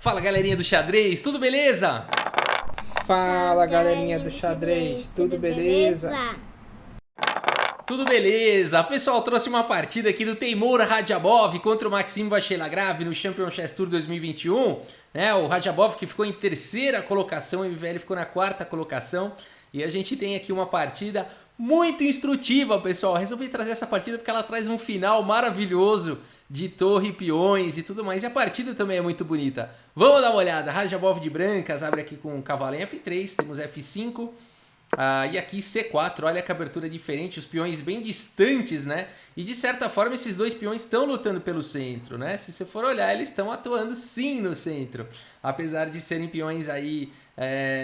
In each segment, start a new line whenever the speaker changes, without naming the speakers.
Fala galerinha do xadrez, tudo beleza?
Fala galerinha do xadrez, tudo beleza?
Tudo beleza, pessoal, trouxe uma partida aqui do Teimour Radjabov contra o Maxime Vachier-Lagrave no Champion Chess Tour 2021, né? O Radjabov que ficou em terceira colocação, o MVL ficou na quarta colocação e a gente tem aqui uma partida muito instrutiva, pessoal. Resolvi trazer essa partida porque ela traz um final maravilhoso de torre, peões e tudo mais, e a partida também é muito bonita. Vamos dar uma olhada. Radjabov de brancas abre aqui com o cavalo em F3, temos F5, e aqui C4, olha que abertura diferente, os peões bem distantes, né? E de certa forma esses dois peões estão lutando pelo centro, né? Se você for olhar, eles estão atuando sim no centro, apesar de serem peões aí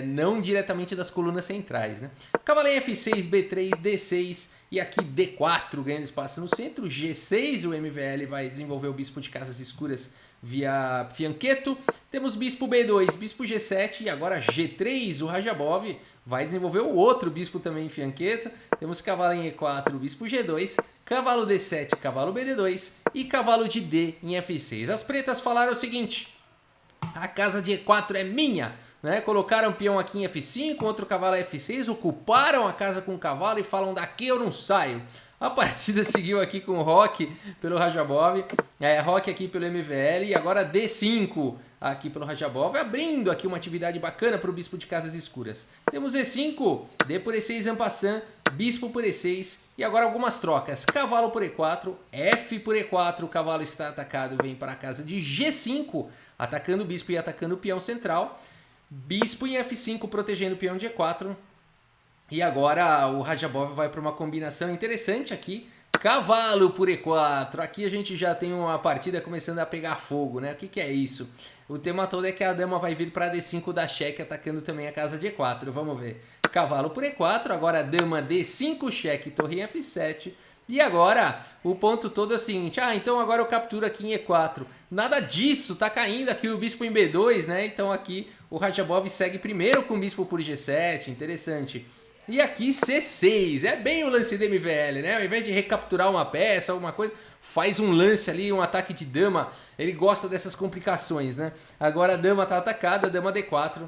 não diretamente das colunas centrais, né? Cavalo em F6, B3, D6 e aqui D4 ganhando espaço no centro, G6 o MVL vai desenvolver o bispo de casas escuras via fianqueto, temos bispo B2, bispo G7 e agora G3 o Radjabov vai desenvolver o outro bispo também em fianqueto, temos cavalo em E4, bispo G2, cavalo D7, cavalo BD2 e cavalo de D em F6. As pretas falaram o seguinte: a casa de E4 é minha, né? Colocaram o peão aqui em F5, outro cavalo em F6, ocuparam a casa com o cavalo e falam: daqui eu não saio. A partida seguiu aqui com o Roque pelo Radjabov, Roque aqui pelo MVL e agora D5 aqui pelo Radjabov, abrindo aqui uma atividade bacana para o bispo de casas escuras. Temos E5, D por E6 en passant, bispo por E6 e agora algumas trocas. Cavalo por E4, F por E4, o cavalo está atacado, vem para a casa de G5, atacando o bispo e atacando o peão central. Bispo em F5 protegendo o peão de E4. E agora o Radjabov vai para uma combinação interessante aqui. Cavalo por E4. Aqui a gente já tem uma partida começando a pegar fogo, né? O que é isso? O tema todo é que a dama vai vir para D5 dar cheque, atacando também a casa de E4. Vamos ver. Cavalo por E4. Agora dama D5 cheque, torre em F7. E agora o ponto todo é o seguinte: então agora eu capturo aqui em E4. Nada disso, tá caindo aqui o bispo em B2, né? Então aqui o Radjabov segue primeiro com o bispo por G7, interessante. E aqui C6, é bem o lance do MVL, né? Ao invés de recapturar uma peça, alguma coisa, faz um lance ali, um ataque de dama. Ele gosta dessas complicações, né? Agora a dama tá atacada, dama D4.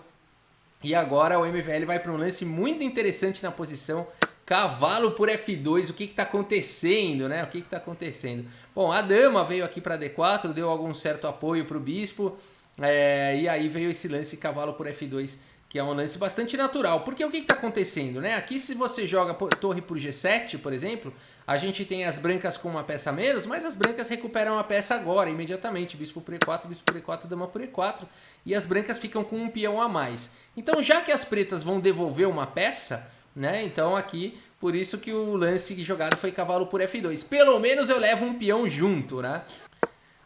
E agora o MVL vai para um lance muito interessante na posição. Cavalo por F2, o que está acontecendo, né? O que está acontecendo? Bom, a dama veio aqui para D4, deu algum certo apoio para o bispo, e aí veio esse lance cavalo por F2, que é um lance bastante natural. Porque o que está acontecendo, né? Aqui se você joga torre por G7, por exemplo, a gente tem as brancas com uma peça a menos, mas as brancas recuperam a peça agora, imediatamente. Bispo por E4, bispo por E4, dama por E4, e as brancas ficam com um peão a mais. Então, já que as pretas vão devolver uma peça, né? Então aqui, por isso que o lance jogado foi cavalo por F2. Pelo menos eu levo um peão junto, né?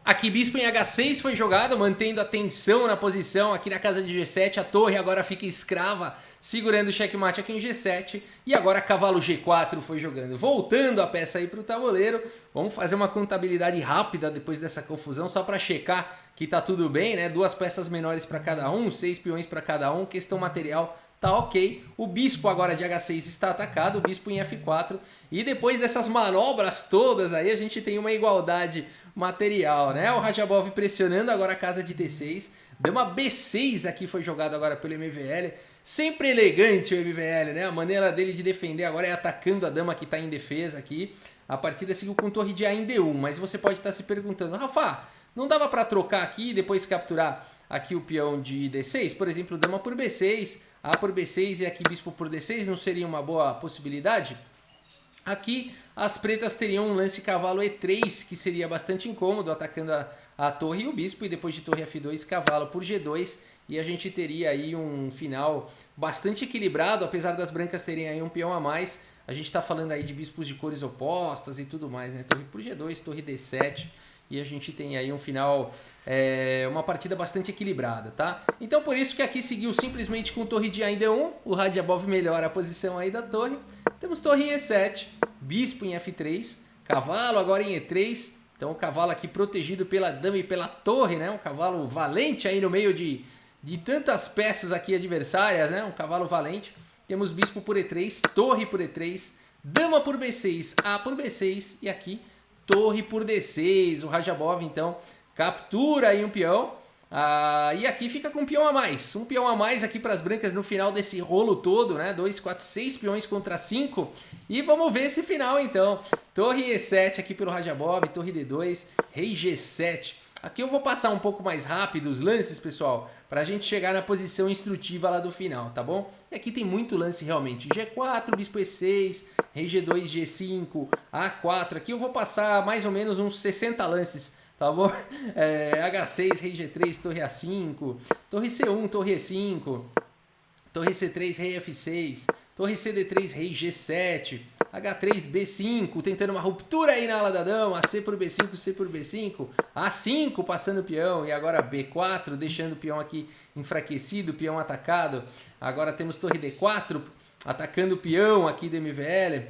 Aqui bispo em H6 foi jogado, mantendo a tensão na posição. Aqui na casa de G7 a torre agora fica escrava, segurando o checkmate aqui em G7. E agora cavalo G4 foi jogando, voltando a peça aí para o tabuleiro. Vamos fazer uma contabilidade rápida depois dessa confusão, só para checar que tá tudo bem, né? 2 peças menores para cada um, 6 peões para cada um, questão material tá ok. O bispo agora de H6 está atacado, o bispo em F4. E depois dessas manobras todas aí, a gente tem uma igualdade material, né? O Radjabov pressionando agora a casa de D6. Dama B6 aqui foi jogado agora pelo MVL. Sempre elegante o MVL, né? A maneira dele de defender agora é atacando a dama que está em defesa aqui. A partida seguiu com torre de A em D1, mas você pode estar se perguntando: Rafa, não dava para trocar aqui e depois capturar aqui o peão de D6? Por exemplo, dama por B6, A por B6 e aqui bispo por D6, não seria uma boa possibilidade? Aqui as pretas teriam um lance cavalo E3, que seria bastante incômodo, atacando a torre e o bispo, e depois de torre F2, cavalo por G2, e a gente teria aí um final bastante equilibrado, apesar das brancas terem aí um peão a mais. A gente está falando aí de bispos de cores opostas e tudo mais, né? Torre por G2, torre D7, e a gente tem aí um final, uma partida bastante equilibrada, tá? Então por isso que aqui seguiu simplesmente com torre de A em D1, o Radjabov melhora a posição aí da torre. Temos torre em E7, bispo em F3, cavalo agora em E3, então o cavalo aqui protegido pela dama e pela torre, né? Um cavalo valente aí no meio de tantas peças aqui adversárias, né? Um cavalo valente. Temos bispo por E3, torre por E3, dama por B6, A por B6 e aqui torre por D6. O Radjabov então captura aí um peão E aqui fica com um peão a mais. Um peão a mais aqui para as brancas no final desse rolo todo, né? 2, 4, 6 peões contra 5. E vamos ver esse final então. Torre E7 aqui pelo Radjabov, torre D2, rei G7. Aqui eu vou passar um pouco mais rápido os lances, pessoal, para a gente chegar na posição instrutiva lá do final, tá bom? E aqui tem muito lance realmente. G4, bispo E6, rei G2, G5, A4. Aqui eu vou passar mais ou menos uns 60 lances, tá bom? H6, rei G3, torre A5, torre C1, torre E5, torre C3, rei F6, torre CD3, rei G7, H3, B5, tentando uma ruptura aí na ala da dama, C por B5, C por B5, A5 passando o peão e agora B4, deixando o peão aqui enfraquecido, o peão atacado. Agora temos torre D4, atacando o peão aqui do MVL.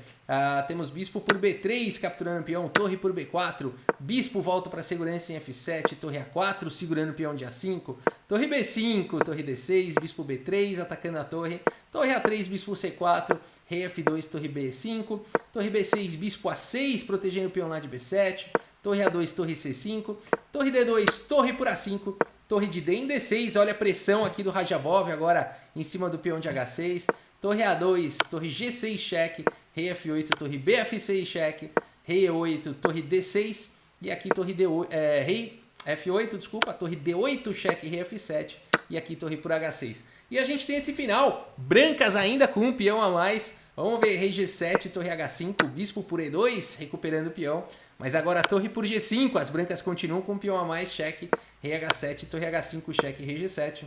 Temos bispo por B3, capturando o peão, torre por B4, bispo volta para segurança em F7, torre A4, segurando o peão de A5, torre B5, torre D6, bispo B3, atacando a torre A3, bispo C4, rei F2, torre B5, torre B6, bispo A6, protegendo o peão lá de B7, torre A2, torre C5, torre D2, torre por A5, torre de D em D6, olha a pressão aqui do Radjabov agora em cima do peão de H6, torre A2, torre G6, cheque, rei F8, torre BF6, cheque, rei E8, torre D6, e aqui torre D8, rei F8, desculpa, torre D8, cheque, rei F7, e aqui torre por H6. E a gente tem esse final, brancas ainda com um peão a mais, vamos ver rei G7, torre H5, bispo por E2, recuperando o peão, mas agora torre por G5, as brancas continuam com um peão a mais, cheque, rei H7, torre H5, cheque, rei G7,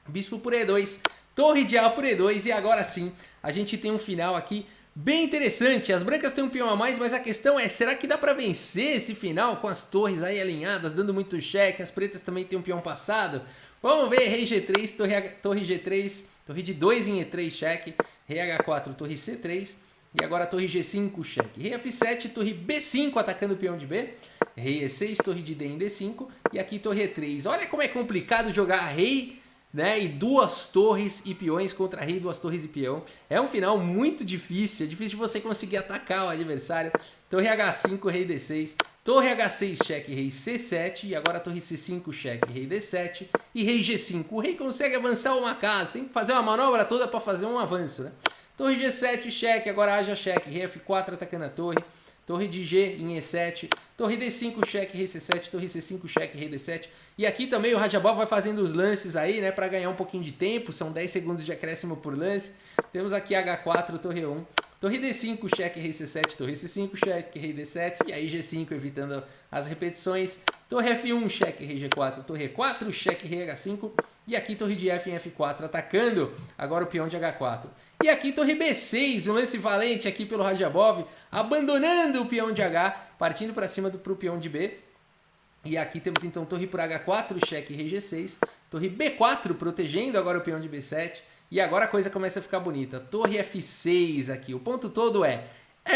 bispo por E2, torre de A por E2 e agora sim a gente tem um final aqui bem interessante. As brancas têm um peão a mais, mas a questão é, será que dá para vencer esse final com as torres aí alinhadas, dando muito cheque? As pretas também têm um peão passado. Vamos ver, rei G3, torre G3, torre de 2 em E3, cheque, rei H4, torre C3 e agora torre G5, cheque, rei F7, torre B5 atacando o peão de B, rei E6, torre de D em D5 e aqui torre E3. Olha como é complicado jogar rei, né, e duas torres e peões contra rei, duas torres e peão. É um final muito difícil, é difícil de você conseguir atacar o adversário. Torre H5, rei D6, torre H6, cheque, rei C7, e agora torre C5, cheque, rei D7 e rei G5. O rei consegue avançar uma casa, tem que fazer uma manobra toda para fazer um avanço, né? Torre G7, cheque, agora haja cheque, rei F4 atacando a torre, torre de G em E7, torre D5, cheque, rei C7, torre C5, cheque, rei D7. E aqui também o Radjabov vai fazendo os lances aí, né, para ganhar um pouquinho de tempo, são 10 segundos de acréscimo por lance. Temos aqui H4, torre 1, torre D5, cheque, rei C7, torre C5, cheque, rei D7, e aí G5 evitando as repetições. Torre F1, cheque, rei G4, torre E4, cheque, rei H5, e aqui torre de F em F4, atacando agora o peão de H4. E aqui torre B6, um lance valente aqui pelo Radjabov, abandonando o peão de H, partindo para cima pro peão de B. E aqui temos então torre por H4, cheque, rei G6, torre B4, protegendo agora o peão de B7. E agora a coisa começa a ficar bonita. Torre F6 aqui, o ponto todo é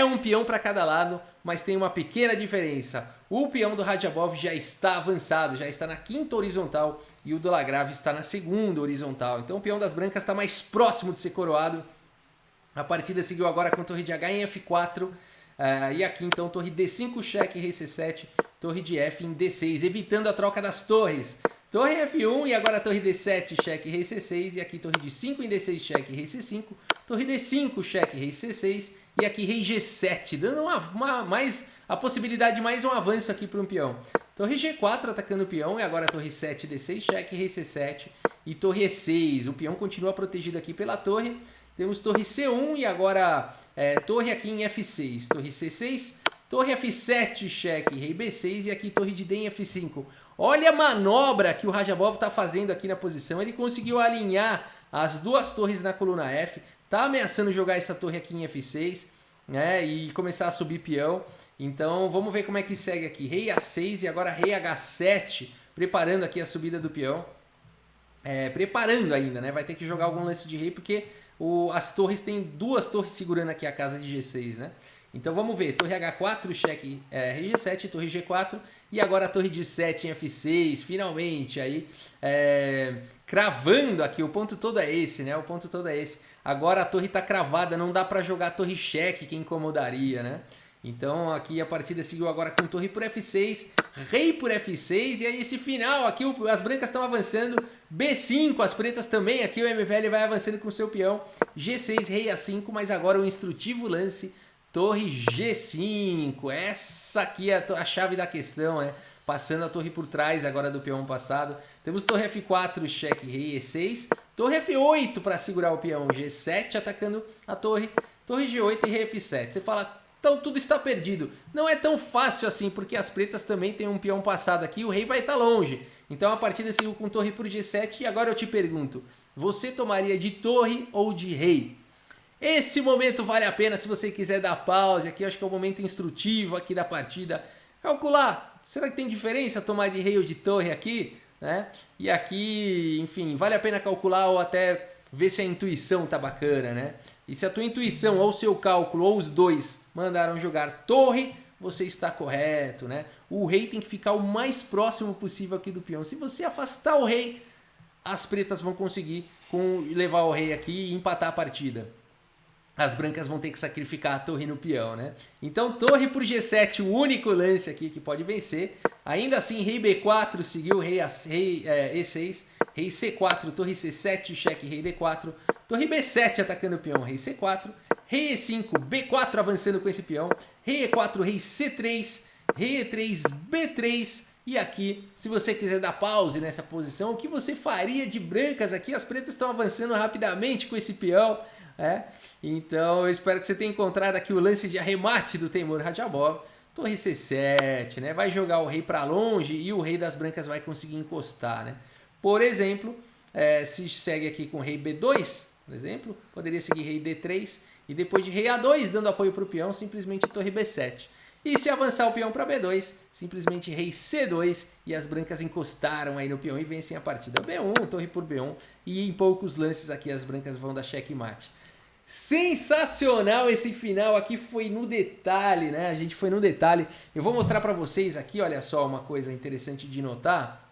um peão para cada lado, mas tem uma pequena diferença. O peão do Radjabov já está avançado, já está na quinta horizontal e o do Lagrave está na segunda horizontal. Então o peão das brancas está mais próximo de ser coroado. A partida seguiu agora com torre de H em F4. E aqui então torre D5, cheque, rei C7, torre de F em D6, evitando a troca das torres. Torre F1 e agora torre D7, cheque, rei C6, e aqui torre de 5 em D6, cheque, rei C5, torre D5, cheque, rei C6, e aqui rei G7, dando mais a possibilidade de mais um avanço aqui para um peão. Torre G4 atacando o peão, e agora torre 7, D6, cheque, rei C7, e torre E6. O peão continua protegido aqui pela torre. Temos torre C1 e agora torre aqui em F6, torre C6, torre F7, cheque, rei B6 e aqui torre de D em F5. Olha a manobra que o Radjabov está fazendo aqui na posição, ele conseguiu alinhar as duas torres na coluna F, está ameaçando jogar essa torre aqui em F6, né, e começar a subir peão. Então vamos ver como é que segue aqui, rei A6 e agora rei H7, preparando aqui a subida do peão. Preparando ainda, né, vai ter que jogar algum lance de rei porque as torres tem duas torres segurando aqui a casa de G6, né? Então vamos ver, torre H4, cheque, rei G7, torre G4 e agora a torre de 7 em F6, finalmente aí cravando aqui, o ponto todo é esse, né? O ponto todo é esse. Agora a torre está cravada, não dá para jogar torre cheque que incomodaria, né? Então aqui a partida seguiu agora com torre por F6, rei por F6, e aí esse final aqui as brancas estão avançando, B5, as pretas também, aqui o MVL vai avançando com o seu peão, G6, rei A5, mas agora o instrutivo lance, torre G5, essa aqui é a chave da questão, né? Passando a torre por trás agora do peão passado, temos torre F4, cheque, rei E6, torre F8 para segurar o peão, G7 atacando a torre, torre G8 e rei F7, você fala... Então tudo está perdido. Não é tão fácil assim, porque as pretas também têm um peão passado aqui, o rei vai estar longe. Então a partida seguiu com torre por G7 e agora eu te pergunto, você tomaria de torre ou de rei? Esse momento vale a pena se você quiser dar pause aqui, eu acho que é o momento instrutivo aqui da partida. Calcular, será que tem diferença tomar de rei ou de torre aqui? Né? E aqui, enfim, vale a pena calcular ou até ver se a intuição tá bacana, né? E se a tua intuição ou o seu cálculo ou os dois mandaram jogar torre, você está correto, né? O rei tem que ficar o mais próximo possível aqui do peão. Se você afastar o rei, as pretas vão conseguir levar o rei aqui e empatar a partida. As brancas vão ter que sacrificar a torre no peão, né? Então torre por G7, o único lance aqui que pode vencer. Ainda assim, rei B4 seguiu, rei E6, rei C4, torre C7, cheque, rei D4, torre B7 atacando o peão, rei C4, rei E5, B4 avançando com esse peão, rei E4, rei C3, rei E3, B3, e aqui, se você quiser dar pause nessa posição, o que você faria de brancas aqui? As pretas estão avançando rapidamente com esse peão, então eu espero que você tenha encontrado aqui o lance de arremate do Teimour Radjabov, torre C7, né? Vai jogar o rei para longe e o rei das brancas vai conseguir encostar, né? Por exemplo, se segue aqui com rei B2, por exemplo, poderia seguir rei D3 e depois de rei A2 dando apoio para o peão, simplesmente torre B7. E se avançar o peão para B2, simplesmente rei C2 e as brancas encostaram aí no peão e vencem a partida. B1, torre por B1 e em poucos lances aqui as brancas vão dar checkmate. Sensacional esse final aqui, foi no detalhe, né? A gente foi no detalhe. Eu vou mostrar para vocês aqui, olha só uma coisa interessante de notar.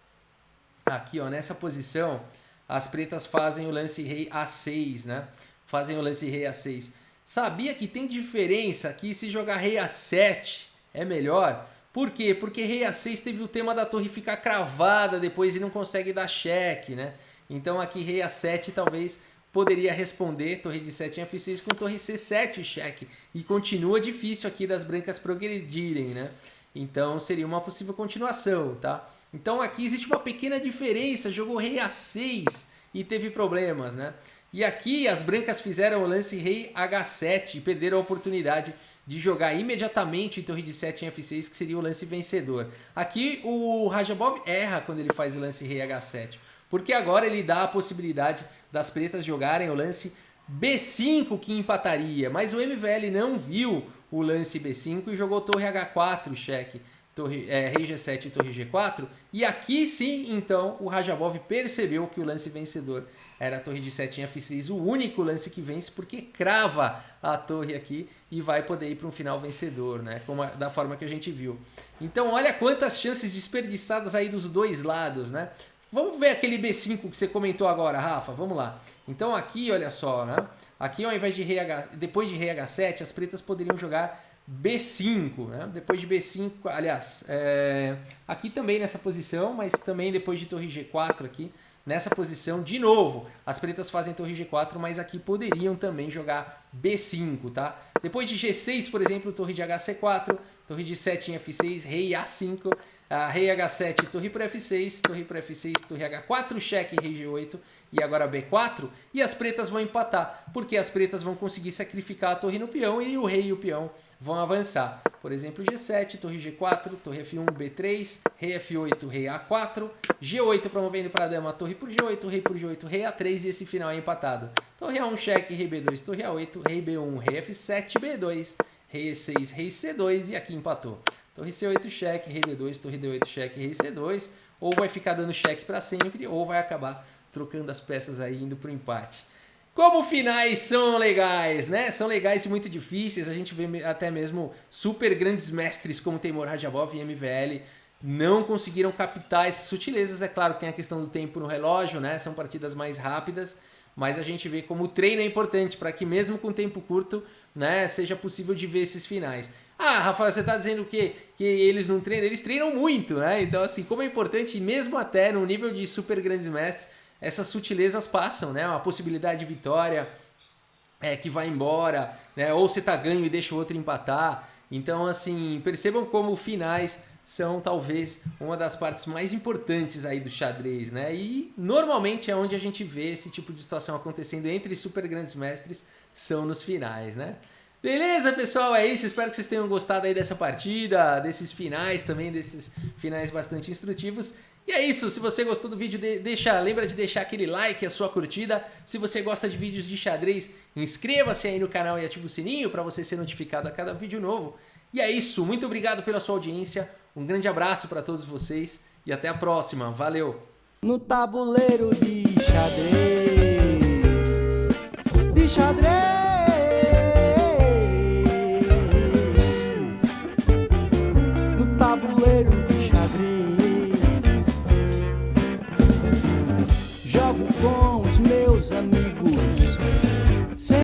Aqui, ó, nessa posição, as pretas fazem o lance rei A6, né? Fazem o lance rei A6. Sabia que tem diferença aqui se jogar rei A7 é melhor? Por quê? Porque rei A6 teve o tema da torre ficar cravada depois e não consegue dar cheque, né? Então aqui rei A7 talvez poderia responder torre de 7 em F6 com torre C7 cheque. E continua difícil aqui das brancas progredirem, né? Então seria uma possível continuação, tá? Então aqui existe uma pequena diferença, jogou rei A6 e teve problemas, né? E aqui as brancas fizeram o lance rei H7 e perderam a oportunidade de jogar imediatamente torre de 7 em F6, que seria o lance vencedor. Aqui o Radjabov erra quando ele faz o lance rei H7, porque agora ele dá a possibilidade das pretas jogarem o lance B5 que empataria, mas o MVL não viu o lance B5 e jogou torre H4 cheque, rei G7 e torre G4, e aqui sim então o Radjabov percebeu que o lance vencedor era a torre de 7 em F6, o único lance que vence, porque crava a torre aqui e vai poder ir para um final vencedor, né? Da forma que a gente viu. Então olha quantas chances desperdiçadas aí dos dois lados, né? Vamos ver aquele B5 que você comentou agora, Rafa, vamos lá. Então aqui, olha só, né? Aqui ao invés de depois de rei H7, as pretas poderiam jogar B5, né? Depois de B5, aliás, aqui também nessa posição, mas também depois de torre G4 aqui, nessa posição, de novo, as pretas fazem torre G4, mas aqui poderiam também jogar B5, tá? Depois de G6, por exemplo, torre de HC4, torre de 7 em F6, rei A5, rei H7, torre por F6, torre por F6, torre H4, cheque, rei G8 e agora B4, e as pretas vão empatar, porque as pretas vão conseguir sacrificar a torre no peão e o rei e o peão vão avançar. Por exemplo, G7, torre G4, torre F1, B3, rei F8, rei A4, G8 promovendo para a dama, torre por G8, rei por G8, rei A3 e esse final é empatado. Torre A1, cheque, rei B2, torre A8, rei B1, rei F7, B2, rei E6, rei C2 e aqui empatou. Torre C8, cheque, rei D2, torre D8, cheque, rei C2, ou vai ficar dando cheque para sempre, ou vai acabar trocando as peças aí, indo para o empate. Como finais são legais, né? São legais e muito difíceis, a gente vê até mesmo super grandes mestres como Teimour Radjabov e MVL não conseguiram captar essas sutilezas. É claro que tem a questão do tempo no relógio, né? São partidas mais rápidas, mas a gente vê como o treino é importante para que mesmo com tempo curto, né, seja possível de ver esses finais. Ah, Rafael, você tá dizendo que eles não treinam? Eles treinam muito, né? Então, assim, como é importante, mesmo até no nível de super grandes mestres, essas sutilezas passam, né? Uma possibilidade de vitória que vai embora, né? Ou você tá ganho e deixa o outro empatar. Então, assim, percebam como finais são talvez uma das partes mais importantes aí do xadrez, né? E normalmente é onde a gente vê esse tipo de situação acontecendo entre super grandes mestres, são nos finais, né? Beleza, pessoal? É isso. Espero que vocês tenham gostado aí dessa partida, desses finais também, desses finais bastante instrutivos. E é isso. Se você gostou do vídeo, lembra de deixar aquele like, a sua curtida. Se você gosta de vídeos de xadrez, inscreva-se aí no canal e ative o sininho para você ser notificado a cada vídeo novo. E é isso. Muito obrigado pela sua audiência. Um grande abraço para todos vocês e até a próxima. Valeu!
No tabuleiro de xadrez,